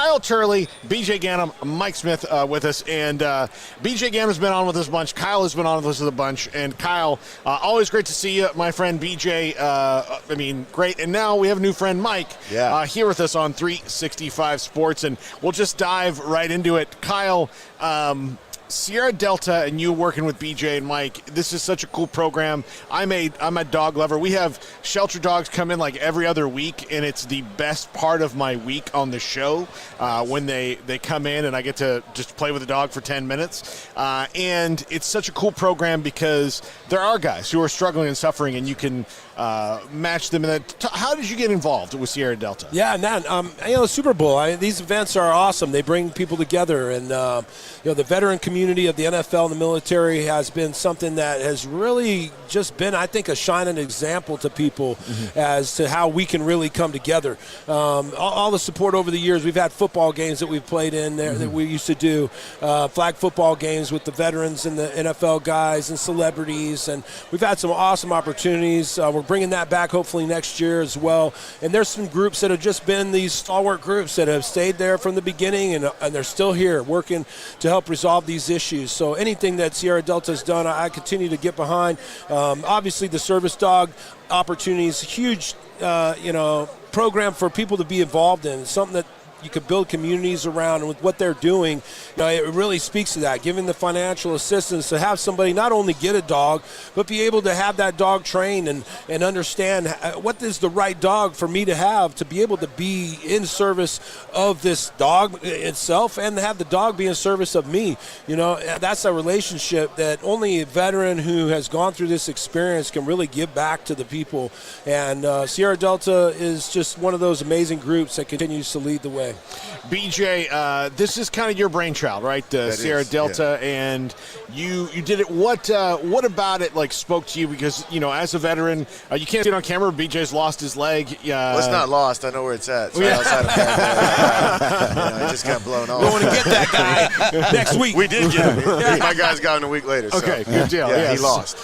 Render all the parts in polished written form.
Kyle Turley, BJ Ganem, Mike Smith with us, and BJ Ganem's been on with us a bunch. Kyle has been on with us a bunch, and Kyle, always great to see you, my friend BJ. Great. And now we have a new friend, Mike, here with us on 365 Sports, and we'll just dive right into it. Kyle, Sierra Delta and you working with BJ and Mike, this is such a cool program. I'm a dog lover. We have shelter dogs come in like every other week, and it's the best part of my week on the show when they come in and I get to just play with the dog for 10 minutes. And it's such a cool program because there are guys who are struggling and suffering, and you can match them. How did you get involved with Sierra Delta? Yeah, the Super Bowl, these events are awesome. They bring people together, and the veteran community of the NFL and the military has been something that has really just been, I think, a shining example to people as to how we can really come together. All the support over the years, we've had football games that we've played in there that we used to do, flag football games with the veterans and the NFL guys and celebrities, and we've had some awesome opportunities. We're bringing that back hopefully next year as well. And there's some groups that have just been these stalwart groups that have stayed there from the beginning, and they're still here working to help resolve these issues. So anything that Sierra Delta has done, I continue to get behind. Obviously, the service dog opportunities, huge, program for people to be involved in. It's something that you could build communities around, and with what they're doing, it really speaks to that, giving the financial assistance to have somebody not only get a dog, but be able to have that dog trained and understand what is the right dog for me to have to be able to be in service of this dog itself and have the dog be in service of me. That's a relationship that only a veteran who has gone through this experience can really give back to the people. And Sierra Delta is just one of those amazing groups that continues to lead the way. BJ, this is kind of your brainchild, right? Sierra Delta, and you did it. What about it spoke to you? Because as a veteran, you can't see it on camera. BJ's lost his leg. Well, it's not lost. I know where it's at. It's right outside of it just got blown off. We're going to get that guy next week. We did get him. My guy's got him a week later. So. Okay, good deal. He lost.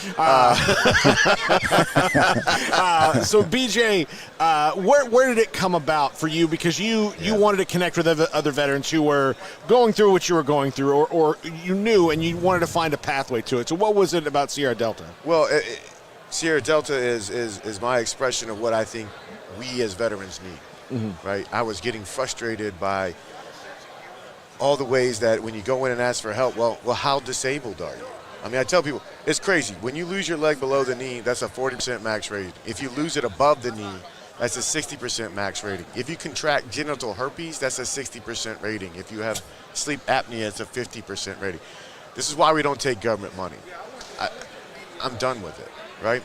So BJ, where did it come about for you? Because you wanted to connect with other veterans who were going through what you were going through, or you knew and you wanted to find a pathway to it. So what was it about Sierra Delta? Well, Sierra Delta is my expression of what I think we as veterans need, right? I was getting frustrated by all the ways that when you go in and ask for help, well, how disabled are you? I tell people, it's crazy. When you lose your leg below the knee, that's a 40% max rating. If you lose it above the knee, that's a 60% max rating. If you contract genital herpes, that's a 60% rating. If you have sleep apnea, it's a 50% rating. This is why we don't take government money. I'm done with it, right?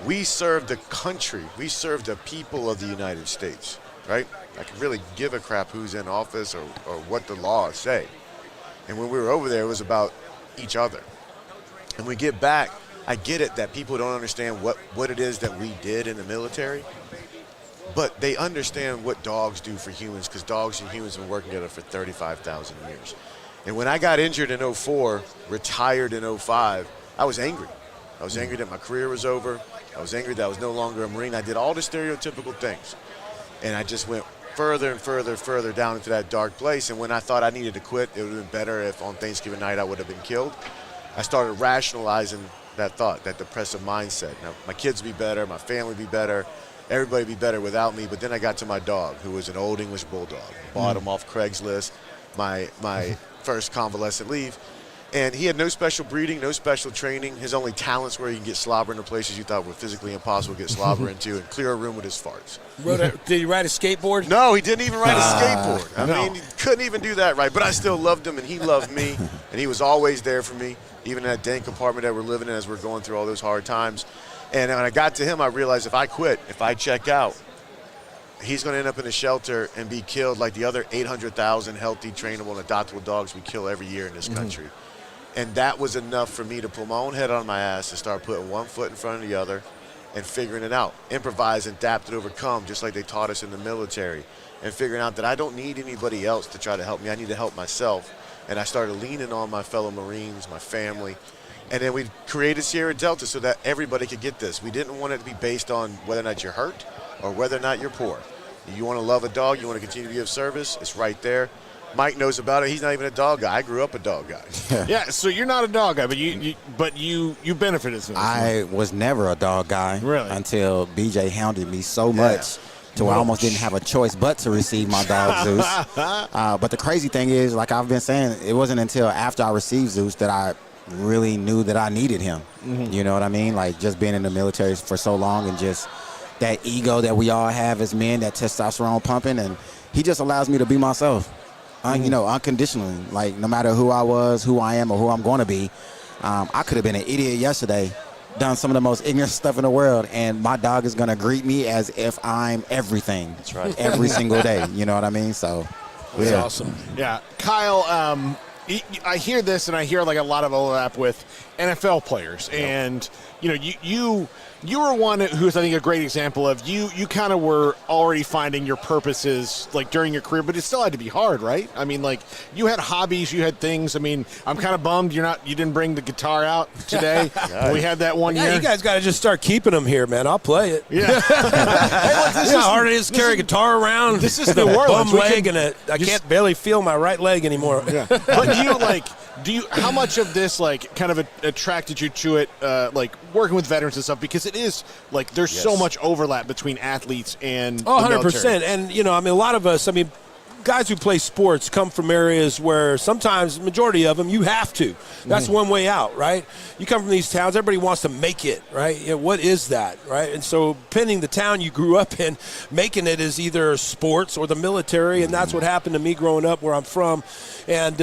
We serve the country. We serve the people of the United States, right? I can really give a crap who's in office or what the laws say. And when we were over there, it was about each other. And we get back, I get it that people don't understand what it is that we did in the military. But they understand what dogs do for humans, because dogs and humans have been working together for 35,000 years. And when I got injured in 2004, retired in 2005, I was angry. I was angry that my career was over. I was angry that I was no longer a Marine. I did all the stereotypical things. And I just went further and further down into that dark place. And when I thought I needed to quit, it would have been better if on Thanksgiving night I would have been killed. I started rationalizing that thought, that depressive mindset. Now, my kids would be better, my family would be better, everybody would be better without me. But then I got to my dog, who was an old English bulldog. Bought him off Craigslist, my first convalescent leave. And he had no special breeding, no special training. His only talents were he can get slobber into places you thought were physically impossible to get slobber into and clear a room with his farts. Did he ride a skateboard? No, he didn't even ride a skateboard. I mean, he couldn't even do that right. But I still loved him, and he loved me, and he was always there for me, even in that dank apartment that we're living in as we're going through all those hard times. And when I got to him, I realized if I quit, if I check out, he's going to end up in a shelter and be killed like the other 800,000 healthy, trainable, and adoptable dogs we kill every year in this country. And that was enough for me to pull my own head on my ass and start putting one foot in front of the other and figuring it out. Improvise, adapt, and overcome, just like they taught us in the military. And figuring out that I don't need anybody else to try to help me. I need to help myself. And I started leaning on my fellow Marines, my family. And then we created Sierra Delta so that everybody could get this. We didn't want it to be based on whether or not you're hurt or whether or not you're poor. You want to love a dog, you want to continue to be of service, it's right there. Mike knows about it. He's not even a dog guy. I grew up a dog guy. Yeah, so you're not a dog guy, but you benefited from this. I was never a dog guy until BJ hounded me so much to where I almost didn't have a choice but to receive my dog Zeus. But the crazy thing is, like I've been saying, it wasn't until after I received Zeus that I really knew that I needed him. You know what I mean? Like just being in the military for so long and just that ego that we all have as men, that testosterone pumping, and he just allows me to be myself, you know, unconditionally. Like no matter who I was, who I am, or who I'm going to be. I could have been an idiot yesterday, done some of the most ignorant stuff in the world, and my dog is going to greet me as if I'm everything. That's right. Every single day. You know what I mean? So that's awesome. Yeah. Kyle, I hear this, and I hear like a lot of overlap with NFL players, and you know, you were one who's, I think, a great example of you kind of were already finding your purposes like during your career, but it still had to be hard, right? I mean, like you had hobbies, you had things. I mean, I'm kind of bummed you didn't bring the guitar out today. We had that one year. You guys got to just start keeping them here, man. I'll play it. Yeah. Hey, look, you know how hard it is to carry a guitar around. This is New Orleans. Bum leg and I can't barely feel my right leg anymore. Yeah. But how much of this like kind of attracted you to it, like working with veterans and stuff, because it is like there's so much overlap between athletes and 100%. And you know, I mean, a lot of us, I mean, guys who play sports come from areas where sometimes, majority of them, you have to. That's one way out, right? You come from these towns, everybody wants to make it, right? You know, what is that, right? And so pinning the town you grew up in, making it is either sports or the military, and that's what happened to me growing up where I'm from. And,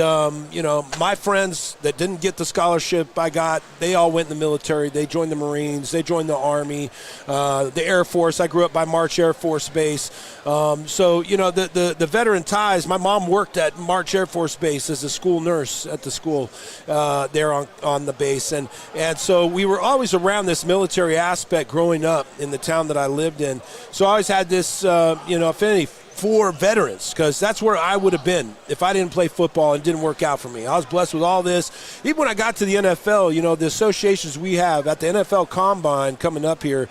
you know, my friends that didn't get the scholarship I got, they all went in the military. They joined the Marines. They joined the Army, the Air Force. I grew up by March Air Force Base. So, you know, the veteran ties. My mom worked at March Air Force Base as a school nurse at the school there on the base. And so we were always around this military aspect growing up in the town that I lived in. So I always had this, you know, affinity for veterans, because that's where I would have been if I didn't play football and it didn't work out for me. I was blessed with all this. Even when I got to the NFL, you know, the associations we have at the NFL Combine coming up here,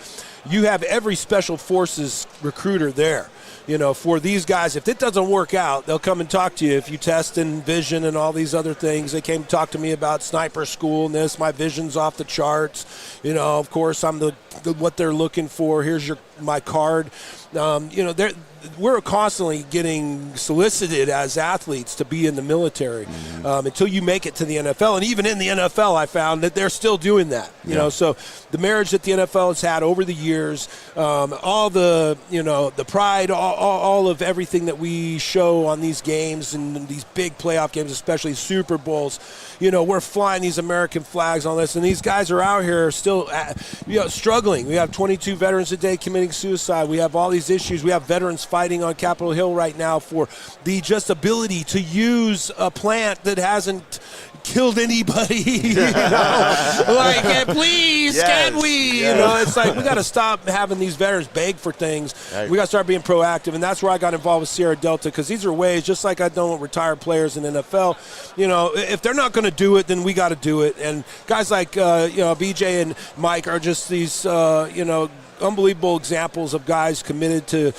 you have every special forces recruiter there. You know, for these guys, if it doesn't work out, they'll come and talk to you. If you test in vision and all these other things, they came to talk to me about sniper school and this. My vision's off the charts. You know, of course, I'm the what they're looking for. Here's my card. You know, we're constantly getting solicited as athletes to be in the military until you make it to the NFL. And even in the NFL, I found that they're still doing that. You know, so the marriage that the NFL has had over the years, all the, you know, the pride, all of everything that we show on these games and these big playoff games, especially Super Bowls, you know, we're flying these American flags on this, and these guys are out here still, you know, struggling. We have 22 veterans a day committing suicide. We have all these issues. We have veterans fighting on Capitol Hill right now for the just ability to use a plant that hasn't killed anybody. You know? Like, please, can we? You know, it's like we got to stop having these veterans beg for things. We got to start being proactive, and that's where I got involved with Sierra Delta, because these are ways, just like I've done with retired players in NFL. You know, if they're not going to do it, then we got to do it. And guys like you know, BJ and Mike are just these you know, unbelievable examples of guys committed to,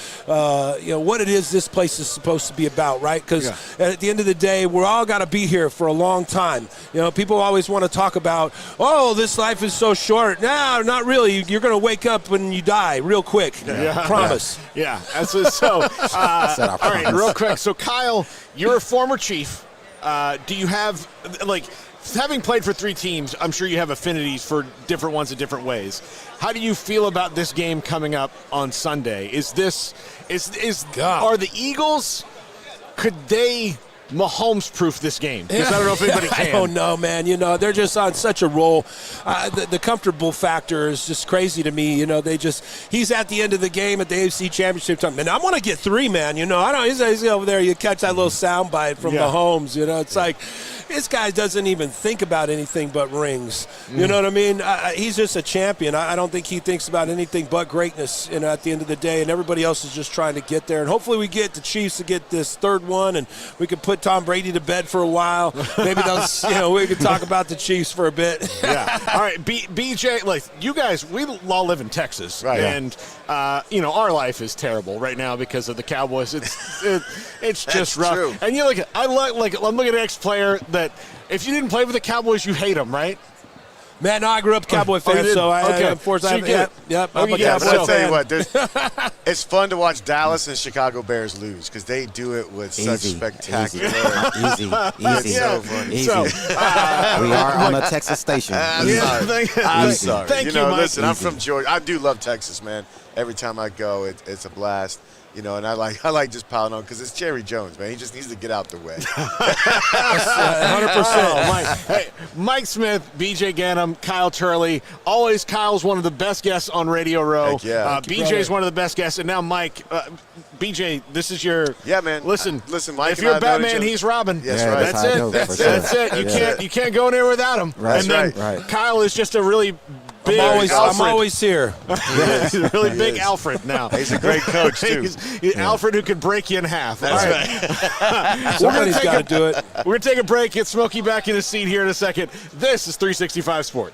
you know, what it is this place is supposed to be about, right? Because at the end of the day, we're all got to be here for a long time. You know, people always want to talk about, oh, this life is so short. No, not really. You're going to wake up when you die real quick. Promise. Yeah. So, all right, real quick. So, Kyle, you're a former Chief. Do you have, like, having played for 3 teams, I'm sure you have affinities for different ones in different ways. How do you feel about this game coming up on Sunday? Are the Eagles, could they Mahomes-proof this game? Because I don't know if anybody can. I don't know, man. You know, they're just on such a roll. The comfortable factor is just crazy to me. You know, he's at the end of the game at the AFC Championship time. Man, I want to get 3, man. You know, he's over there. You catch that little soundbite from Mahomes. You know, it's like, this guy doesn't even think about anything but rings. You know what I mean? He's just a champion. I don't think he thinks about anything but greatness, you know, at the end of the day, and everybody else is just trying to get there. And hopefully we get the Chiefs to get this 3rd one, and we can put put Tom Brady to bed for a while. Maybe those, we could talk about the Chiefs for a bit. Yeah. All right, BJ, like you guys, we all live in Texas, right? And our life is terrible right now because of the Cowboys. It's just rough. True. And you look at, I'm looking at an ex-player that if you didn't play with the Cowboys, you hate them, right? Man, no, I grew up Cowboy fan, so unfortunately, I'm a Cowboy I'll tell fan. you what, it's fun to watch Dallas and Chicago Bears lose because they do it with such spectacular. Easy. So funny. Easy. We are on a Texas station. I'm sorry. Thank you, Mike. Listen, I'm from Georgia. I do love Texas, man. Every time I go, it's a blast. And I like just piling on because it's Jerry Jones, man. He just needs to get out the way. 100%. Mike Smith, BJ Ganem, Kyle Turley. Always, Kyle's one of the best guests on Radio Row. Heck yeah. BJ's one of the best guests, and now Mike. BJ, this is your man. Listen, Mike. If you're Batman, he's Robin. Yes, right. That's it. You can't go anywhere without him. Right. And then Kyle is just a really big. I'm always here. He's a really big Alfred now. He's a great coach too. He's Alfred who could break you in half. That's right. Somebody's got to do it. We're going to take a break, get Smokey back in his seat here in a second. This is 365 Sports.